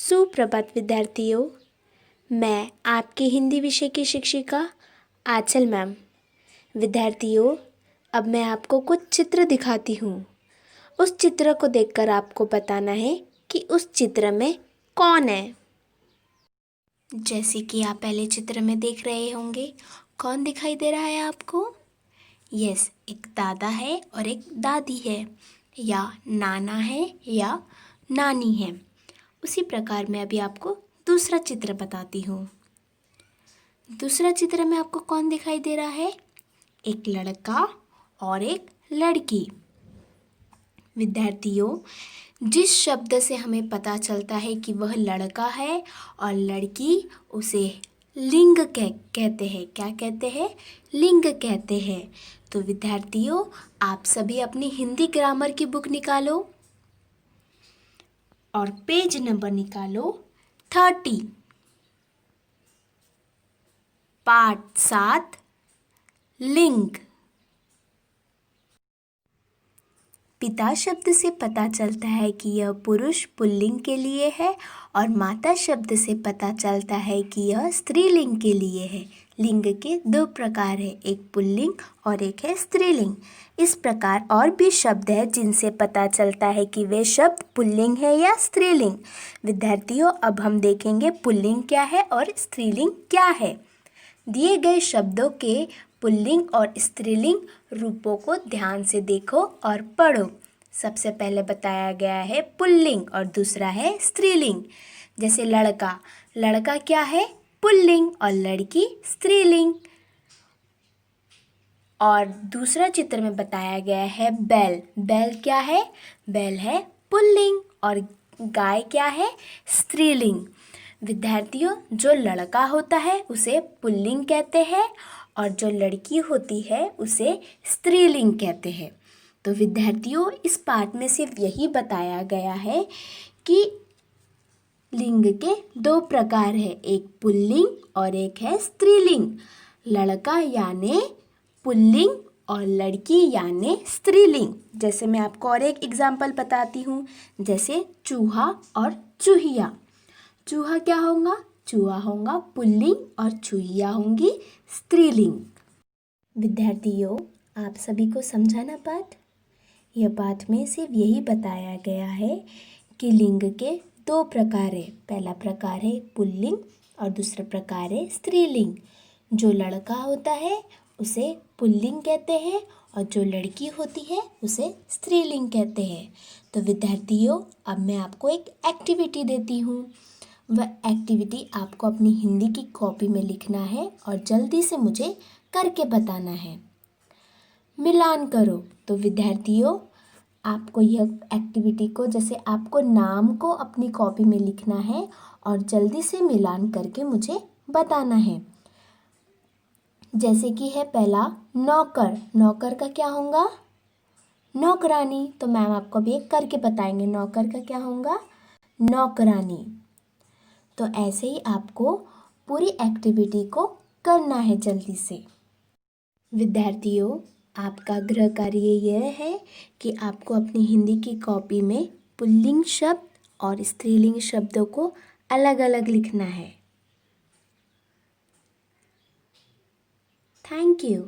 सुप्रभात विद्यार्थियों। मैं आपकी हिंदी विषय की शिक्षिका आंचल मैम। विद्यार्थियों, अब मैं आपको कुछ चित्र दिखाती हूँ। उस चित्र को देखकर आपको बताना है कि उस चित्र में कौन है। जैसे कि आप पहले चित्र में देख रहे होंगे, कौन दिखाई दे रहा है आपको? यस, एक दादा है और एक दादी है, या नाना है या नानी है। उसी प्रकार मैं अभी आपको दूसरा चित्र बताती हूँ। दूसरा चित्र में आपको कौन दिखाई दे रहा है? एक लड़का और एक लड़की। विद्यार्थियों, जिस शब्द से हमें पता चलता है कि वह लड़का है और लड़की, उसे लिंग कहते हैं। क्या कहते हैं? लिंग कहते हैं। तो विद्यार्थियों, आप सभी अपनी हिंदी ग्रामर की बुक निकालो और पेज नंबर निकालो 30। पाठ 7, लिंग। पिता शब्द से पता चलता है कि यह पुरुष पुल्लिंग के लिए है और माता शब्द से पता चलता है कि यह स्त्रीलिंग के लिए है। लिंग के दो प्रकार है, एक पुल्लिंग और एक है स्त्रीलिंग। इस प्रकार और भी शब्द है जिनसे पता चलता है कि वे शब्द पुल्लिंग है या स्त्रीलिंग। विद्यार्थियों, अब हम देखेंगे पुल्लिंग क्या है और स्त्रीलिंग क्या है। दिए गए शब्दों के पुल्लिंग और स्त्रीलिंग रूपों को ध्यान से देखो और पढ़ो। सबसे पहले बताया गया है पुल्लिंग और दूसरा है स्त्रीलिंग। जैसे लड़का, लड़का क्या है? पुल्लिंग और लड़की स्त्रीलिंग। और दूसरा चित्र में बताया गया है बैल। बैल क्या है? बैल है पुल्लिंग और गाय क्या है? स्त्रीलिंग। विद्यार्थियों, जो लड़का होता है उसे पुल्लिंग कहते हैं और जो लड़की होती है उसे स्त्रीलिंग कहते हैं। तो विद्यार्थियों, इस पाठ में सिर्फ यही बताया गया है कि लिंग के दो प्रकार है, एक पुल्लिंग और एक है स्त्रीलिंग। लड़का यानी पुल्लिंग और लड़की यानी स्त्रीलिंग। जैसे मैं आपको और एक एग्जाम्पल बताती हूँ, जैसे चूहा और चूहिया। चूहा क्या होगा? चूहा होगा पुल्लिंग और चूहिया होंगी स्त्रीलिंग। विद्यार्थियों, आप सभी को समझा ना पाठ? यह पाठ में सिर्फ यही बताया गया है कि लिंग के दो प्रकार है। पहला प्रकार है पुल्लिंग और दूसरा प्रकार है स्त्रीलिंग। जो लड़का होता है उसे पुल्लिंग कहते हैं और जो लड़की होती है उसे स्त्रीलिंग कहते हैं। तो विद्यार्थियों, अब मैं आपको एक एक्टिविटी देती हूँ। वह एक्टिविटी आपको अपनी हिंदी की कॉपी में लिखना है और जल्दी से मुझे करके बताना है। मिलान करो। तो विद्यार्थियों, आपको यह एक्टिविटी को, जैसे आपको नाम को अपनी कॉपी में लिखना है और जल्दी से मिलान करके मुझे बताना है। जैसे कि है पहला नौकर। नौकर का क्या होगा? नौकरानी। तो मैम आपको अभी एक करके बताएंगे, नौकर का क्या होगा? नौकरानी। तो ऐसे ही आपको पूरी एक्टिविटी को करना है जल्दी से। विद्यार्थियों, आपका गृह कार्य यह है कि आपको अपनी हिंदी की कॉपी में पुल्लिंग शब्द और स्त्रीलिंग शब्दों को अलग अलग लिखना है। Thank you.